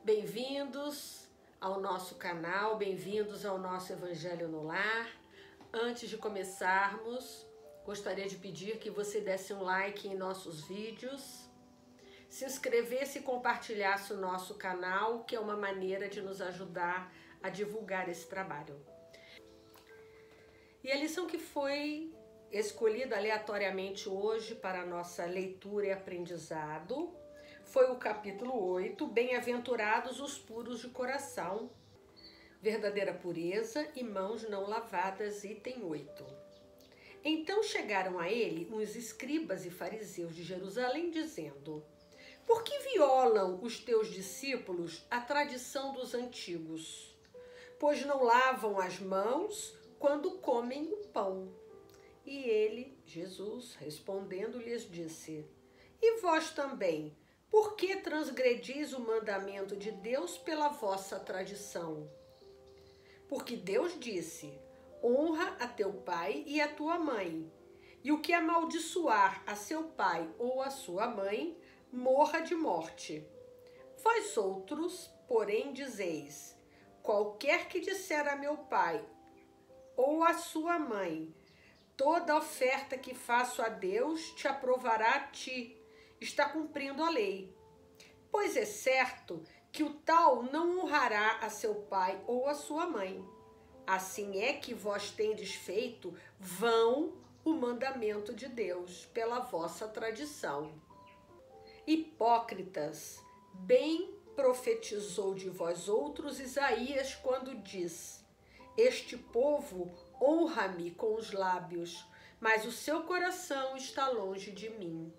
Bem-vindos ao nosso canal, bem-vindos ao nosso Evangelho no Lar. Antes de começarmos, gostaria de pedir que você desse um like em nossos vídeos, se inscrevesse e compartilhasse o nosso canal, que é uma maneira de nos ajudar a divulgar esse trabalho. E a lição que foi escolhida aleatoriamente hoje para a nossa leitura e aprendizado foi o capítulo 8, Bem-aventurados os puros de coração, verdadeira pureza e mãos não lavadas, item 8. Então chegaram a ele uns escribas e fariseus de Jerusalém, dizendo: por que violam os teus discípulos a tradição dos antigos? Pois não lavam as mãos quando comem o pão. E ele, Jesus, respondendo, lhes disse: e vós também, por que transgredis o mandamento de Deus pela vossa tradição? Porque Deus disse: honra a teu pai e a tua mãe, e o que amaldiçoar a seu pai ou a sua mãe, morra de morte. Vós outros, porém, dizeis: qualquer que disser a meu pai ou a sua mãe, toda oferta que faço a Deus te aprovará a ti, está cumprindo a lei. Pois é certo que o tal não honrará a seu pai ou a sua mãe. Assim é que vós tendes feito vão o mandamento de Deus pela vossa tradição. Hipócritas, bem profetizou de vós outros Isaías quando diz: este povo honra-me com os lábios, mas o seu coração está longe de mim.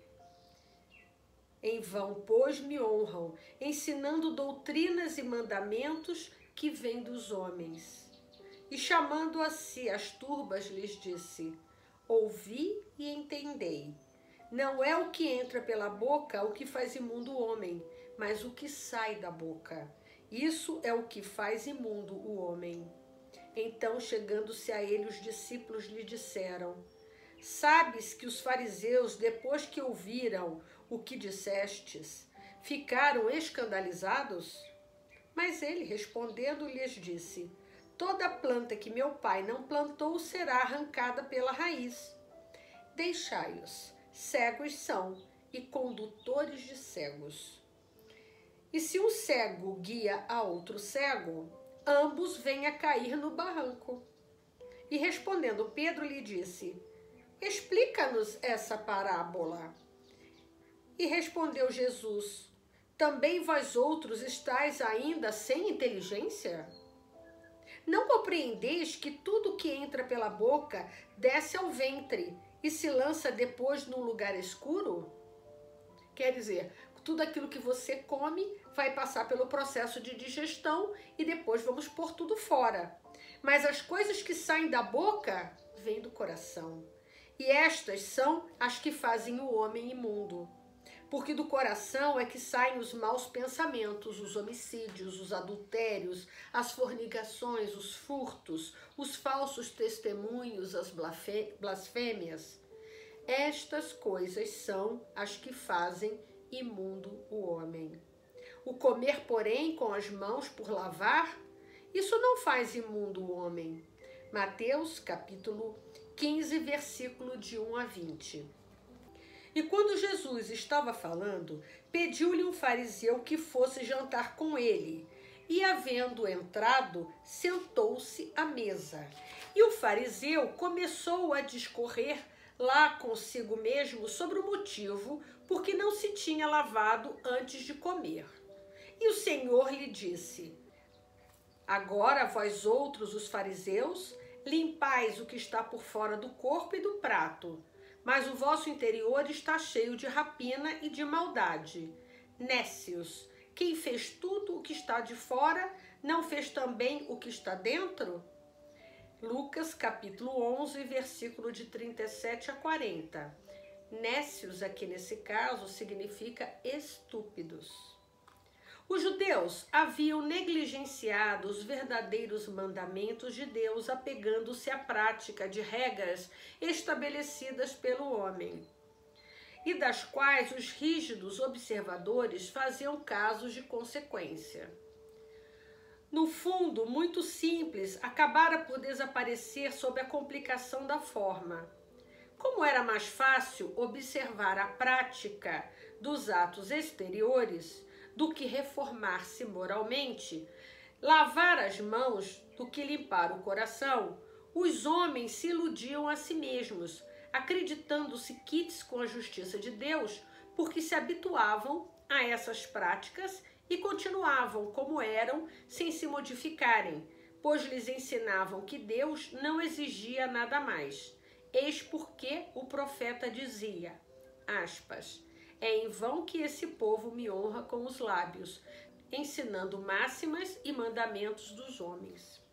Em vão, pois, me honram, ensinando doutrinas e mandamentos que vêm dos homens. E chamando a si as turbas, lhes disse: ouvi e entendei. Não é o que entra pela boca o que faz imundo o homem, mas o que sai da boca. Isso é o que faz imundo o homem. Então, chegando-se a ele, os discípulos lhe disseram: sabes que os fariseus, depois que ouviram o que dissestes, ficaram escandalizados? Mas ele, respondendo, lhes disse: toda planta que meu pai não plantou será arrancada pela raiz. Deixai-os, cegos são e condutores de cegos. E se um cego guia a outro cego, ambos vêm a cair no barranco. E respondendo, Pedro lhe disse: explica-nos essa parábola. E respondeu Jesus: também vós outros estáis ainda sem inteligência? Não compreendeis que tudo que entra pela boca desce ao ventre e se lança depois num lugar escuro? Quer dizer, tudo aquilo que você come vai passar pelo processo de digestão e depois vamos pôr tudo fora. Mas as coisas que saem da boca vêm do coração. E estas são as que fazem o homem imundo. Porque do coração é que saem os maus pensamentos, os homicídios, os adultérios, as fornicações, os furtos, os falsos testemunhos, as blasfêmias. Estas coisas são as que fazem imundo o homem. O comer, porém, com as mãos por lavar, isso não faz imundo o homem. Mateus, capítulo 15, versículo de 1 a 20. E quando Jesus estava falando, pediu-lhe um fariseu que fosse jantar com ele. E, havendo entrado, sentou-se à mesa. E o fariseu começou a discorrer lá consigo mesmo sobre o motivo por que não se tinha lavado antes de comer. E o Senhor lhe disse: agora vós outros, os fariseus, limpais o que está por fora do corpo e do prato, mas o vosso interior está cheio de rapina e de maldade. Nécios, quem fez tudo o que está de fora, não fez também o que está dentro? Lucas, capítulo 11, versículo de 37 a 40. Nécios, aqui nesse caso, significa estúpidos. Os judeus haviam negligenciado os verdadeiros mandamentos de Deus, apegando-se à prática de regras estabelecidas pelo homem. e das quais os rígidos observadores faziam casos de consequência. No fundo, muito simples, acabara por desaparecer sob a complicação da forma. Como era mais fácil observar a prática dos atos exteriores do que reformar-se moralmente, lavar as mãos do que limpar o coração, os homens se iludiam a si mesmos, acreditando-se quites com a justiça de Deus, porque se habituavam a essas práticas e continuavam como eram sem se modificarem, pois lhes ensinavam que Deus não exigia nada mais. Eis porque o profeta dizia, aspas, é em vão que esse povo me honra com os lábios, ensinando máximas e mandamentos dos homens.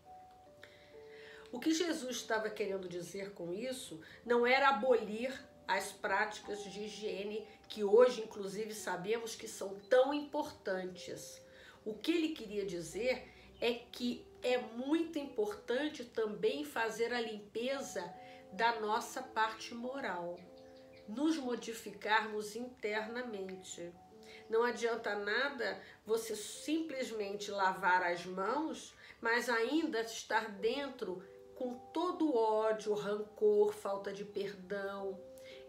O que Jesus estava querendo dizer com isso não era abolir as práticas de higiene que hoje, inclusive, sabemos que são tão importantes. O que ele queria dizer é que é muito importante também fazer a limpeza da nossa parte moral, nos modificarmos internamente. Não adianta nada você simplesmente lavar as mãos, mas ainda estar dentro com todo o ódio, rancor, falta de perdão.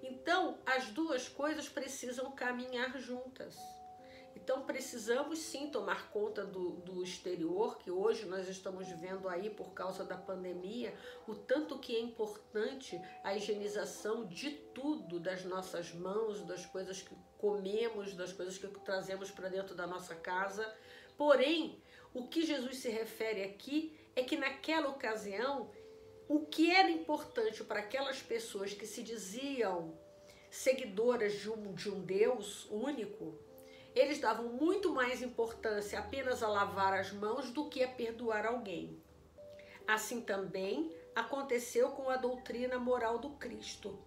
Então, as duas coisas precisam caminhar juntas. Então, precisamos sim tomar conta do exterior, que hoje nós estamos vendo aí por causa da pandemia, o tanto que é importante a higienização de tudo, das nossas mãos, das coisas que comemos, das coisas que trazemos para dentro da nossa casa. Porém, o que Jesus se refere aqui é que naquela ocasião, o que era importante para aquelas pessoas que se diziam seguidoras de um Deus único, eles davam muito mais importância apenas a lavar as mãos do que a perdoar alguém. Assim também aconteceu com a doutrina moral do Cristo,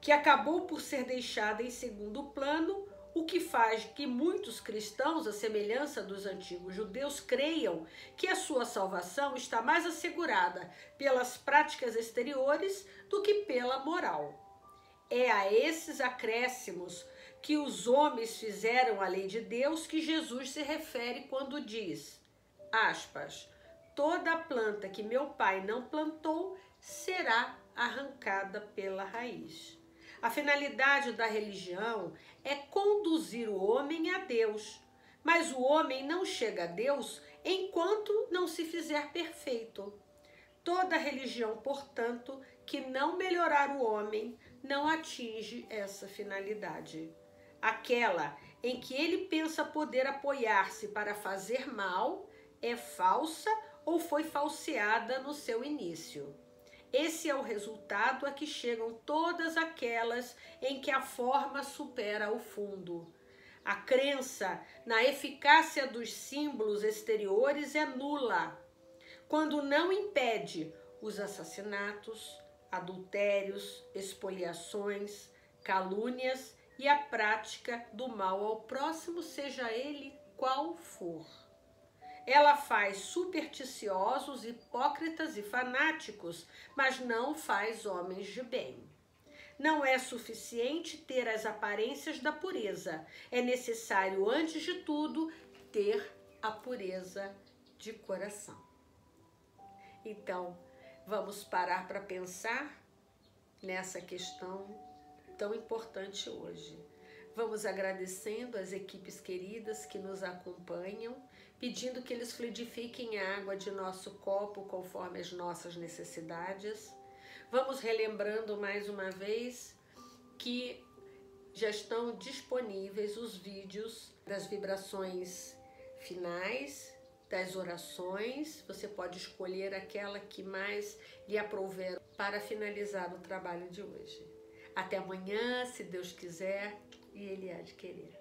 que acabou por ser deixada em segundo plano, o que faz que muitos cristãos, à semelhança dos antigos judeus, creiam que a sua salvação está mais assegurada pelas práticas exteriores do que pela moral. É a esses acréscimos que os homens fizeram à lei de Deus que Jesus se refere quando diz, aspas, toda planta que meu Pai não plantou será arrancada pela raiz. A finalidade da religião é conduzir o homem a Deus, mas o homem não chega a Deus enquanto não se fizer perfeito. Toda religião, portanto, que não melhorar o homem, não atinge essa finalidade. Aquela em que ele pensa poder apoiar-se para fazer mal é falsa ou foi falseada no seu início. Esse é o resultado a que chegam todas aquelas em que a forma supera o fundo. A crença na eficácia dos símbolos exteriores é nula, quando não impede os assassinatos, adultérios, expoliações, calúnias e a prática do mal ao próximo, seja ele qual for. Ela faz supersticiosos, hipócritas e fanáticos, mas não faz homens de bem. Não é suficiente ter as aparências da pureza. É necessário, antes de tudo, ter a pureza de coração. Então, vamos parar para pensar nessa questão tão importante hoje. Vamos agradecendo as equipes queridas que nos acompanham, pedindo que eles fluidifiquem a água de nosso copo conforme as nossas necessidades. Vamos relembrando mais uma vez que já estão disponíveis os vídeos das vibrações finais, das orações. Você pode escolher aquela que mais lhe aprouver para finalizar o trabalho de hoje. Até amanhã, se Deus quiser, e Ele há de querer.